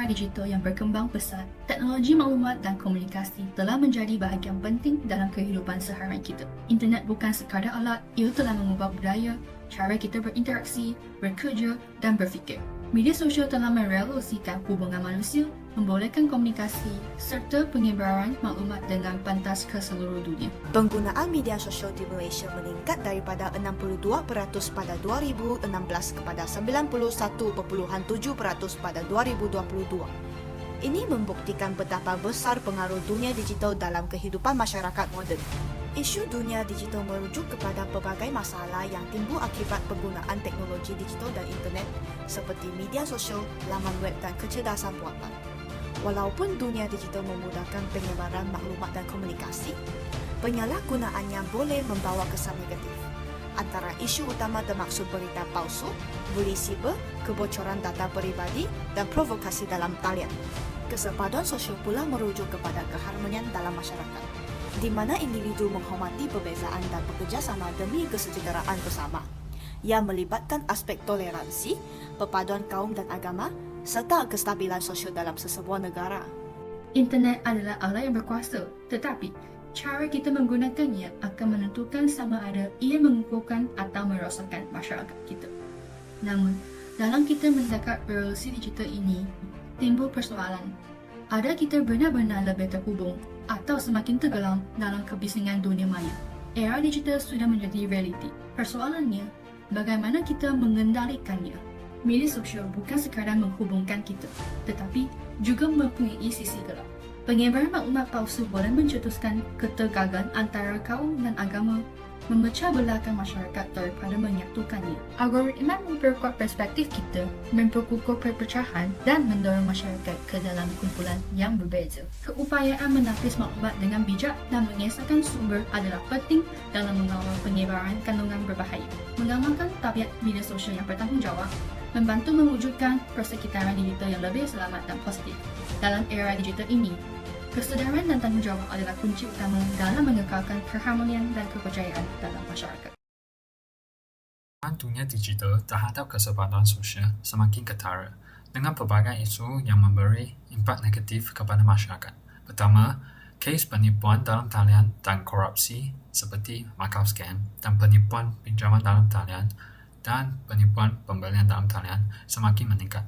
digital yang berkembang pesat, teknologi maklumat dan komunikasi telah menjadi bahagian penting dalam kehidupan seharian kita. Internet bukan sekadar alat, ia telah mengubah budaya, cara kita berinteraksi, bekerja dan berfikir. Media sosial telah merevolusikan hubungan manusia, membolehkan komunikasi serta penyebaran maklumat dengan pantas ke seluruh dunia. Penggunaan media sosial di Malaysia meningkat daripada 62% pada 2016 kepada 91.7% pada 2022. Ini membuktikan betapa besar pengaruh dunia digital dalam kehidupan masyarakat moden. Isu dunia digital merujuk kepada pelbagai masalah yang timbul akibat penggunaan teknologi digital dan internet seperti media sosial, laman web dan kecerdasan buatan. Walaupun dunia digital memudahkan penyebaran maklumat dan komunikasi, penyalahgunaannya boleh membawa kesan negatif. Antara isu utama termaksud berita palsu, buli siber, kebocoran data peribadi dan provokasi dalam talian. Kesepaduan sosial pula merujuk kepada keharmonian dalam masyarakat, di mana individu menghormati perbezaan dan bekerjasama demi kesejahteraan bersama, yang melibatkan aspek toleransi, perpaduan kaum dan agama, serta kestabilan sosial dalam sesebuah negara. Internet adalah alat yang berkuasa, tetapi cara kita menggunakannya akan menentukan sama ada ia mengukuhkan atau merosakkan masyarakat kita. Namun, dalam kita mendekat revolusi digital ini, timbul persoalan. Ada kita benar-benar lebih terhubung atau semakin tenggelam dalam kebisingan dunia maya. Era digital sudah menjadi realiti. Persoalannya, bagaimana kita mengendalikannya? Media sosial bukan sekadar menghubungkan kita, tetapi juga mempunyai sisi gelap. Penyebaran maklumat palsu boleh mencetuskan ketegangan antara kaum dan agama, memecah belahkan masyarakat daripada menyatukannya. Algoritma memperkuat perspektif kita, memperkukuh perpecahan dan mendorong masyarakat ke dalam kumpulan yang berbeza. Keupayaan menapis maklumat dengan bijak dan mengesahkan sumber adalah penting dalam mengawal penyebaran kandungan berbahaya. Mengamalkan tabiat media sosial yang bertanggungjawab, membantu mewujudkan persekitaran digital yang lebih selamat dan positif. Dalam era digital ini, kesedaran dan tanggungjawab adalah kunci utama dalam mengekalkan keharmonian dan kepercayaan dalam masyarakat. Dunia digital terhadap kesepaduan sosial semakin ketara dengan pelbagai isu yang memberi impak negatif kepada masyarakat. Pertama, kes penipuan dalam talian dan korupsi seperti Macau Scam dan penipuan pinjaman dalam talian dan penipuan pembelian dalam talian semakin meningkat,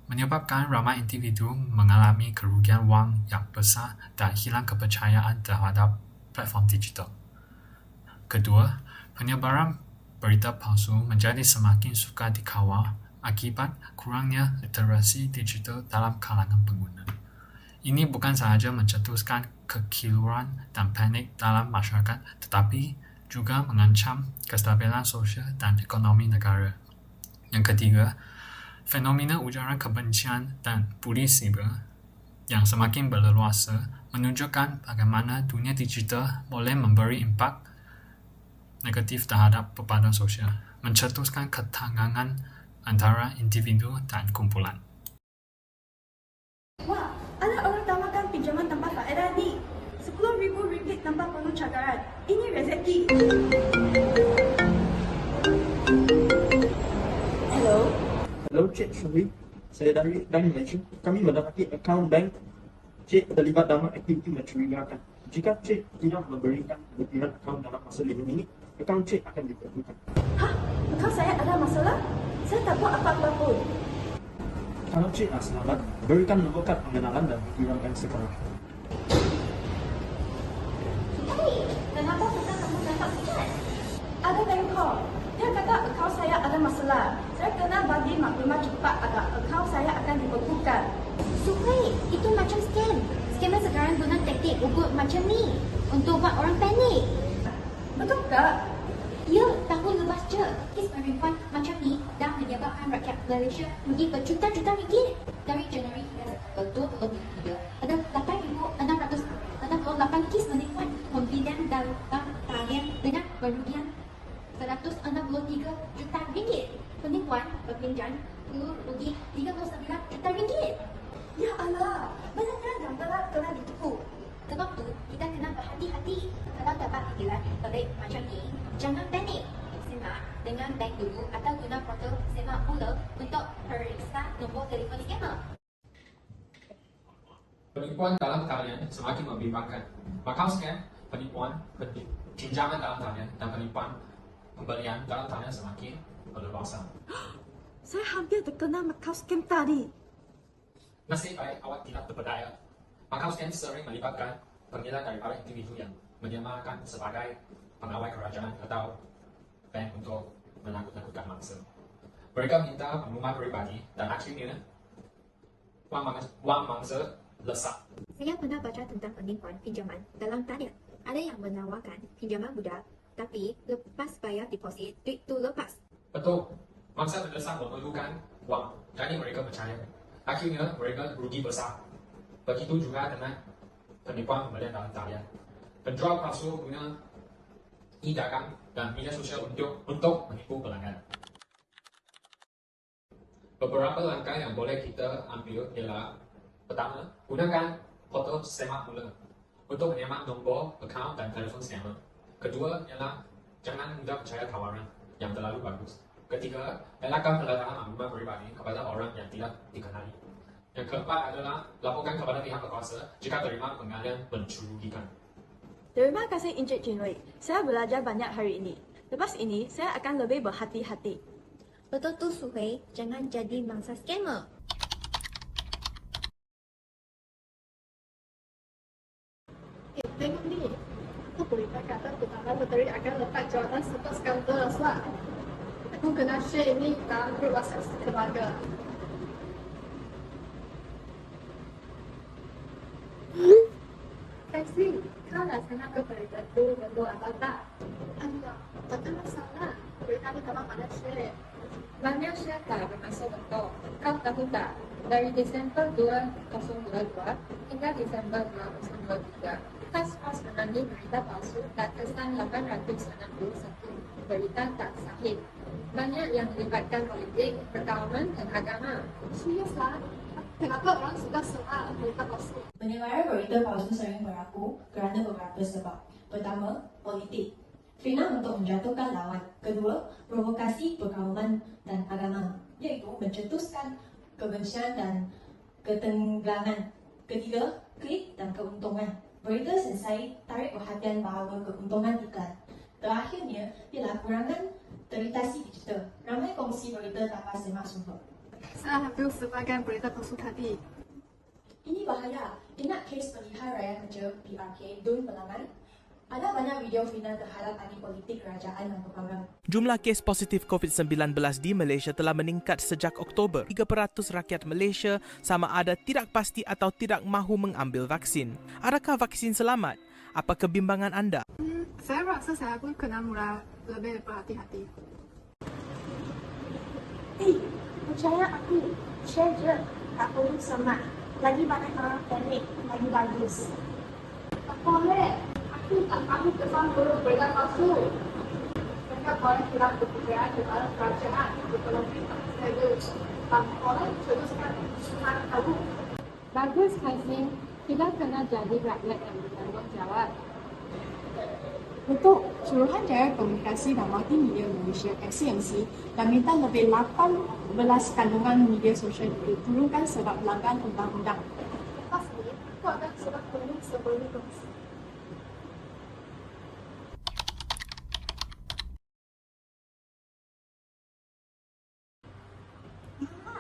menyebabkan ramai individu mengalami kerugian wang yang besar dan hilang kepercayaan terhadap platform digital. Kedua, penyebaran berita palsu menjadi semakin sukar dikawal akibat kurangnya literasi digital dalam kalangan pengguna. Ini bukan sahaja mencetuskan kekiluan dan panik dalam masyarakat, tetapi juga mengancam kestabilan sosial dan ekonomi negara. Yang ketiga, fenomena ujaran kebencian dan buli siber yang semakin berleluasa menunjukkan bagaimana dunia digital boleh memberi impak negatif terhadap perpaduan sosial, mencetuskan ketegangan antara individu dan kumpulan. Wah, ada orang tawarkan pinjaman tanpa faedah ni. RM10,000 tanpa perlu cakaran. Ini rezeki. Hello. Hello, Cik Syuri. Saya dari Bank Malaysia. Kami mendapati akaun bank Cik terlibat dalam aktiviti mencurigakan. Jika Cik tidak memberikan buktian akaun dalam masa 5 minit, akaun Cik akan dibekukan. Hah? Bekal saya ada masalah? Saya tak buat apa-apa pun. Kalau Cik nak selamat, berikan nombor kad pengenalan dan buktian bank sekarang. Hai, kenapa kita kamu dapat chat? Ada bank call. Dia kata akaun saya ada masalah. Saya kena bagi maklumat cepat agar akaun saya akan dibekukan. Suhai, itu macam scam. Scammer sekarang guna taktik ugut macam ni untuk buat orang panik. Betul tak? Ya, tahun lepas je, kes penipuan macam ni dah menyebabkan rakyat Malaysia rugi berjuta-juta ringgit. Dari Januari hingga Oktober 2023, ada 8,668 kes penipuan pembelian dalam talian dengan kerugian 163 juta ringgit. Penipuan berpinjam rugi 39 juta ringgit. Ya Allah, banyaknya gambaran telah ditipu. Sebab tu, kita kena berhati-hati. Kalau dapat panggilan pelik macam ni, jangan panik. Semak dengan bank dulu atau guna portal semak pula untuk periksa nombor telefon scammer. Penipuan dalam talian semakin membimbangkan. Macau scam, pinjaman dalam talian, dan penipuan pembelian dalam talian semakin berlebihan. Saya hampir terkena Macau scam tadi. Nasib baik awak tidak terpedaya. Macau scam sering melibatkan penggila daripada individu yang menyamakan sebagai pengawal kerajaan atau bank untuk menakut-nakutkan mangsa. Mereka minta pengumuman pribadi dan akhirnya wang mangsa lesap. Saya pernah baca tentang penipuan pinjaman dalam talian. Ada yang menawarkan pinjaman mudah, tapi lepas bayar deposit, duit tu lepas. Betul, mangsa terdesak memerlukan wang, jadi mereka percaya. Akhirnya mereka rugi besar. Begitu juga dengan penipuan pembelian dalam talian. Penjual palsu guna e-dagang dan media sosial untuk menipu pelanggan. Beberapa langkah yang boleh kita ambil ialah: pertama, gunakan foto semak mula untuk menyemak nombor akaun dan telefon scammer. Kedua ialah jangan mudah percaya tawaran yang terlalu bagus. Ketiga, elakkan peletakkan maklumat pribadi kepada orang yang tidak dikenali. Yang keempat adalah laporkan kepada pihak berkuasa jika terima pengalian mencurigakan. Terima kasih Encik Chin Wei. Saya belajar banyak hari ini. Lepas ini, saya akan lebih berhati-hati. Betul tu Suhui, jangan jadi mangsa scammer. Tengok ni. Aku berita kata pertama menteri akan letak jawatan serta skandal lah. Aku kena share ini dalam grup WhatsApp keluarga. Taxi, kau dah sana ke berita tu betul atau tak? Ada, tak ada masalah. Berita ni kamu mana share? Banyak share tak bermaksud betul. Kau tahu tak? Dari Desember 2022 hingga Desember 2023, pas menangani berita palsu dan kesan 861 berita tak sahih. Banyak yang melibatkan politik, pergaulan dan agama. Seriuslah? Kenapa orang suka soal berita palsu? Penyebaran berita palsu sering berlaku kerana beberapa sebab. Pertama, politik. Fitnah untuk menjatuhkan lawan. Kedua, provokasi pergaulan dan agama, iaitu mencetuskan kebencian dan ketenggelangan. Ketiga, klik dan keuntungan. Berita selesai tarik perhatian bahawa keuntungan iklan. Terakhirnya ialah kurangan literasi digital. Ramai kongsi berita tanpa semak sumber. Saya hampir sebagai berita palsu tadi. Ini bahaya. Ingat kes Pilihan Raya Kerja PRK Dun Pelangan? Ada banyak video fitnah terhadap ahli politik kerajaan dan pegawai. Jumlah kes positif COVID-19 di Malaysia telah meningkat sejak Oktober. 3% rakyat Malaysia sama ada tidak pasti atau tidak mahu mengambil vaksin. Adakah vaksin selamat? Apa kebimbangan anda? Saya rasa saya pun kena mula lebih berhati-hati. Percaya aku, share je. Tak perlu semak. Lagi banyak orang panik, lagi bagus. Tak boleh. Aku tak mahu kesan buruk berita palsu. Mereka boleh hilang kepercayaan kepada kerajaan, ekonomi, serius. Dan orang teruskan semangat tahu. Bagus, Hazim. Kita kena jadi rakyat yang bertanggung jawab. Untuk Suruhanjaya Komunikasi dan Multimedia Malaysia (FCMC) dan minta lebih 18 kandungan media sosial diturunkan sebab melanggar undang-undang. Lepas ini, aku akan surat penuh sebelum kongsi.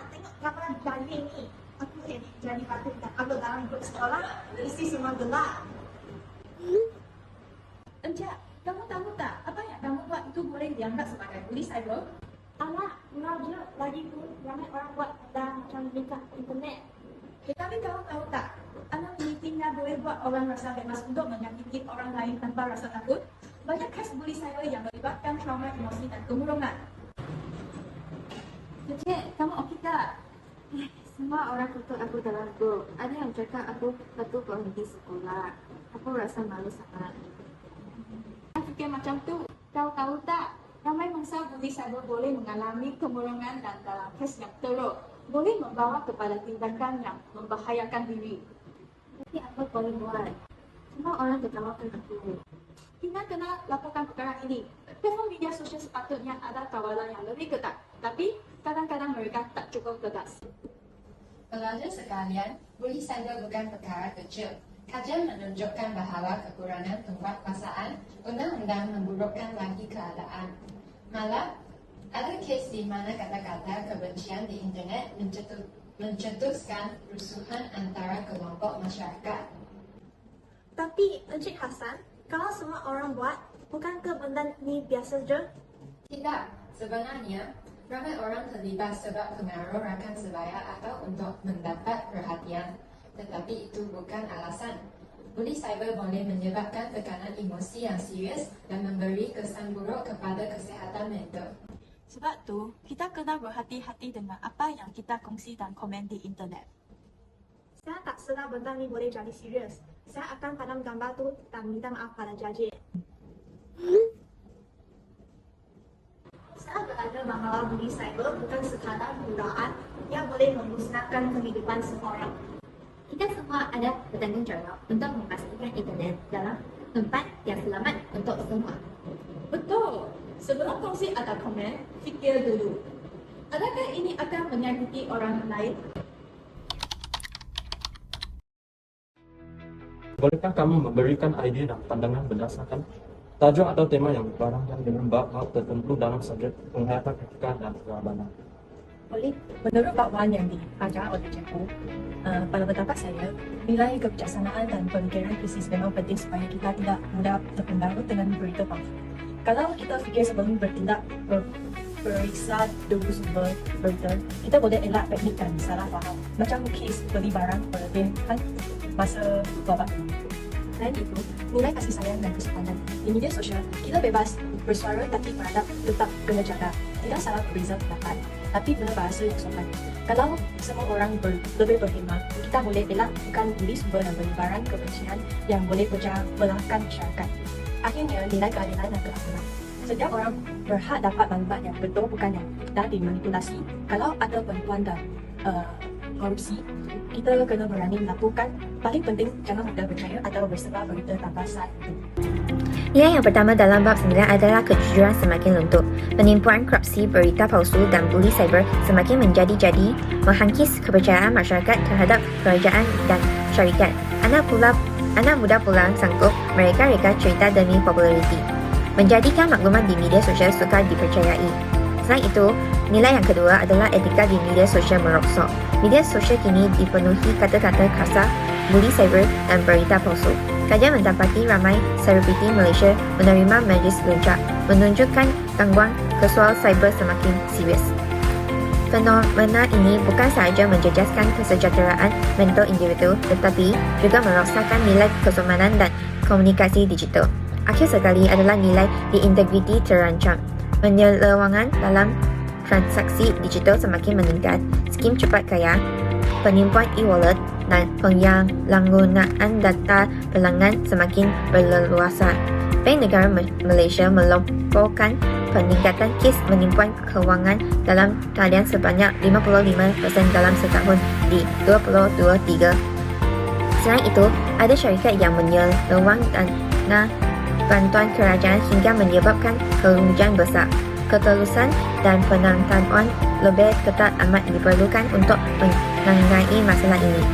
Tengok gambar balik ni. Aku jadi patut tak upload dalam grup sekolah. Isi semua gelap. Encik, kamu tahu tak apa yang kamu buat itu boleh dianggap sebagai bully cyber? Alah, murah je. Lagi pun ramai orang buat dah macam dekat internet. Tetapi kamu tahu tak, anak penelitian boleh buat orang rasa bebas untuk menyakiti orang lain tanpa rasa takut? Banyak kes bully cyber yang melibatkan trauma emosi dan kemurungan. Encik, kamu okey tak? Semua orang kutuk aku dalam grup. Ada yang cakap aku patut berhenti sekolah. Aku rasa malu sangat. Saya fikir macam tu. Kau tahu tak, ramai mangsa bully cyber boleh mengalami kemurungan dan dalam kes yang teruk boleh membawa kepada tindakan yang membahayakan diri. Tapi apa boleh buat? Semua orang ketawakan aku. Kita kena laporkan perkara ini. Platform media sosial sepatutnya ada kawalan yang lebih ketat, tapi kadang-kadang mereka tak cukup tegas. Pelajar sekalian, bully cyber bukan perkara kecil. Kajian menunjukkan bahawa kekurangan penguatkuasaan undang-undang memburukkan lagi keadaan. Malah, ada kes di mana kata-kata kebencian di internet mencetuskan rusuhan antara kelompok masyarakat. Tapi Encik Hassan, kalau semua orang buat, bukankah benda ni biasa je? Tidak, sebenarnya ramai orang terlibat sebab pengaruh rakan sebaya atau untuk mendapat perhatian. Tetapi itu bukan alasan. Bully cyber boleh menyebabkan tekanan emosi yang serius dan memberi kesan buruk kepada kesihatan mental. Sebab tu, kita kena berhati-hati dengan apa yang kita kongsi dan komen di internet. Saya tak sedar benda ni boleh jadi serius. Saya akan padam gambar tu dan minta maaf pada jajik. Saya belajar bahawa bully cyber bukan sekadar penggunaan yang boleh memusnahkan kehidupan seseorang. Kita semua ada bertanggungjawab untuk memastikan internet dalam tempat yang selamat untuk semua. Betul. Sebelum kongsi atau komen, fikir dulu. Adakah ini akan menyakiti orang lain? Bolehkah kamu memberikan idea dan pandangan berdasarkan tajuk atau tema yang berbarangkan dengan bab-bab tertentu dalam subjek penghayatan etika dan keamanan? Boleh. Menurut bab 1 yang diajar oleh cikgu, pada pendapat saya, nilai kebijaksanaan dan pemikiran krisis memang penting supaya kita tidak mudah terpengaruh dengan berita palsu. Kalau kita fikir sebelum bertindak, periksa dulu sumber berita, kita boleh elak teknik dan salah faham. Macam kes beli barang berlebihan masa wabak ini. Selain itu, nilai kasih sayang dan kesopanan. Di media sosial, kita bebas bersuara tapi beradab tetap kena jaga. Tidak salah berbeza pendapat, tapi berbahasa yang sopan. Kalau semua orang lebih berhikmat, kita boleh elakkan bully sumber dan penyebaran kebencian yang boleh pecah belahkan masyarakat. Akhirnya, nilai keadilan dan keadilan. Setiap orang berhak dapat maklumat yang betul, bukan yang dah dimanipulasi. Kalau ada penipuan dan korupsi, kita kena berani melakukan. Paling penting, jangan mudah percaya atau bersebar berita tanpa syarat itu. Nilai yang pertama dalam bab 9 adalah kejujuran semakin luntur. Penipuan, korupsi, berita palsu dan bully cyber semakin menjadi-jadi, menghangkis kepercayaan masyarakat terhadap kerajaan dan syarikat. Anak muda pula sanggup mereka reka cerita demi populariti, menjadikan maklumat di media sosial sukar dipercayai. Selain itu, nilai yang kedua adalah etika di media sosial meroksok. Media sosial kini dipenuhi kata-kata kasar, bully cyber dan berita palsu. Kajian mendapati ramai selebriti Malaysia menerima majlis luncak, menunjukkan gangguan kesual cyber semakin serius. Fenomena ini bukan sahaja menjejaskan kesejahteraan mental individu, tetapi juga merosakkan nilai kesopanan dan komunikasi digital. Akhir sekali adalah nilai di integriti terancam. Penyelewangan dalam transaksi digital semakin meningkat, skim cepat kaya, penipuan e-wallet dan penyalahgunaan data pelanggan semakin berleluasa. Bank Negara Malaysia melaporkan peningkatan kes penipuan kewangan dalam talian sebanyak 55% dalam setahun di 2023. Selain itu, ada syarikat yang menyelewang dana bantuan kerajaan hingga menyebabkan kerugian besar. Ketulusan dan penangguhan lebih ketat amat diperlukan untuk menangani masalah ini.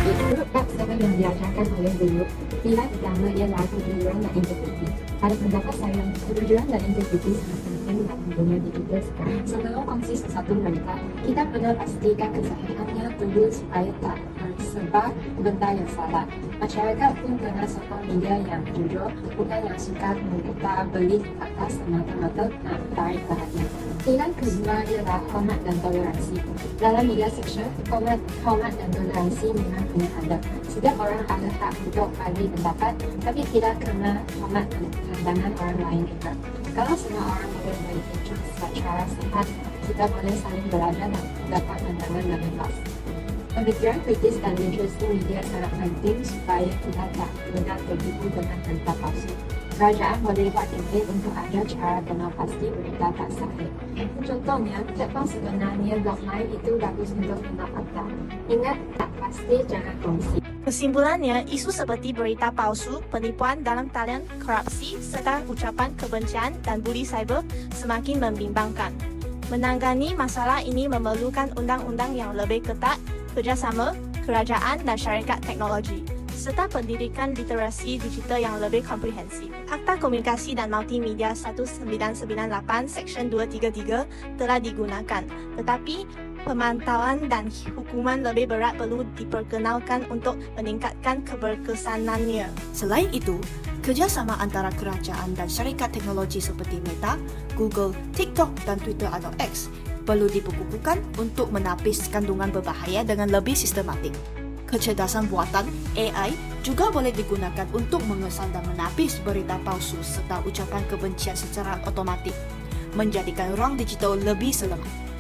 Menurut bab 7 yang diajarkan oleh guru, nilai pertama ialah kejujuran dan integriti. Pada pendapat saya, kejujuran dan integriti sangat penting dalam dunia digital sekarang. Sebelum kongsi sesuatu berita, kita perlu pastikan kesahihannya dulu supaya tak tersebar benda yang salah. Masyarakat pun kena sokong media yang jujur, bukan yang suka membuka beli atas semata-mata nak tarik perhatian. Nilai kedua ialah hormat dan toleransi. Dalam media sosial, hormat dan toleransi memang kena ada. Setiap orang ada hak untuk bagi pendapat, tapi tidak kena hormat pandangan orang lain juga. Kalau semua orang boleh berbincang secara sehat, kita boleh saling belajar dan dapat pandangan yang bebas. Pemikiran kritis dan literasi media sangat penting supaya kita tak mudah tertipu dengan berita palsu. Kerajaan boleh buat kempen untuk ajar cara kenal pasti berita tak sahih. Contohnya, platform sebenarnya blockline itu bagus untuk kenal fakta. Ingat, tak pasti jangan kongsi. Kesimpulannya, isu seperti berita palsu, penipuan dalam talian, korupsi, serta ucapan kebencian dan bully cyber semakin membimbangkan. Menangani masalah ini memerlukan undang-undang yang lebih ketat kerjasama, kerajaan dan syarikat teknologi, serta pendidikan literasi digital yang lebih komprehensif. Akta Komunikasi dan Multimedia 1998 Seksyen 233 telah digunakan, tetapi pemantauan dan hukuman lebih berat perlu diperkenalkan untuk meningkatkan keberkesanannya. Selain itu, kerjasama antara kerajaan dan syarikat teknologi seperti Meta, Google, TikTok dan Twitter atau X perlu diperkukuhkan untuk menapis kandungan berbahaya dengan lebih sistematik. Kecerdasan buatan AI juga boleh digunakan untuk mengesan dan menapis berita palsu serta ucapan kebencian secara otomatik, menjadikan ruang digital lebih selamat.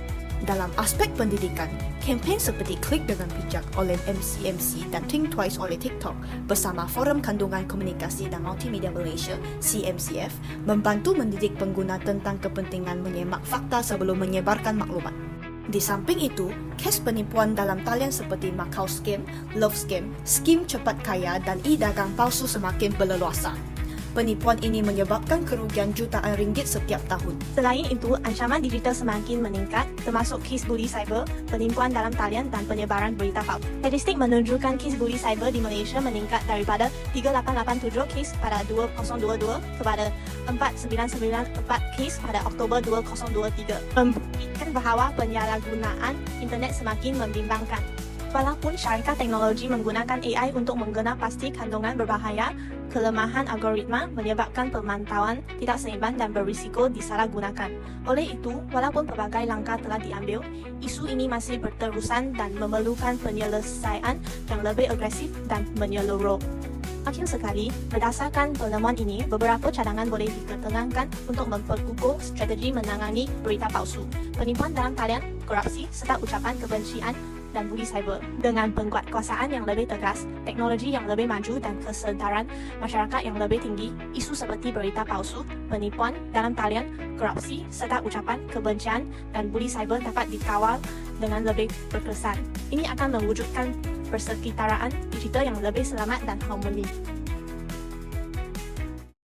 Dalam aspek pendidikan, kempen seperti Klik dengan Bijak oleh MCMC dan Think Twice oleh TikTok bersama Forum Kandungan Komunikasi dan Multimedia Malaysia (CMCF) membantu mendidik pengguna tentang kepentingan menyemak fakta sebelum menyebarkan maklumat. Di samping itu, kes penipuan dalam talian seperti Macau Scam, Love Scam, skim cepat kaya dan e-dagang palsu semakin berleluasa. Penipuan ini menyebabkan kerugian jutaan ringgit setiap tahun. Selain itu, ancaman digital semakin meningkat, termasuk kes buli cyber, penipuan dalam talian dan penyebaran berita palsu. Statistik menunjukkan kes buli cyber di Malaysia meningkat daripada 3887 kes pada 2022 kepada 4994 kes pada Oktober 2023, membuktikan bahawa penyalahgunaan internet semakin membimbangkan. Walaupun syarikat teknologi menggunakan AI untuk mengenal pasti kandungan berbahaya, kelemahan algoritma menyebabkan pemantauan tidak seimbang dan berisiko disalahgunakan. Oleh itu, walaupun pelbagai langkah telah diambil, isu ini masih berterusan dan memerlukan penyelesaian yang lebih agresif dan menyeluruh. Akhir sekali, berdasarkan penemuan ini, beberapa cadangan boleh diketengahkan untuk memperkukuh strategi menangani berita palsu, penipuan dalam talian, korupsi serta ucapan kebencian dan buli cyber. Dengan penguatkuasaan yang lebih tegas, teknologi yang lebih maju dan kesedaran masyarakat yang lebih tinggi, isu seperti berita palsu, penipuan dalam talian, korupsi serta ucapan kebencian dan buli cyber dapat dikawal dengan lebih berkesan. Ini akan mewujudkan persekitaraan digital yang lebih selamat dan harmoni.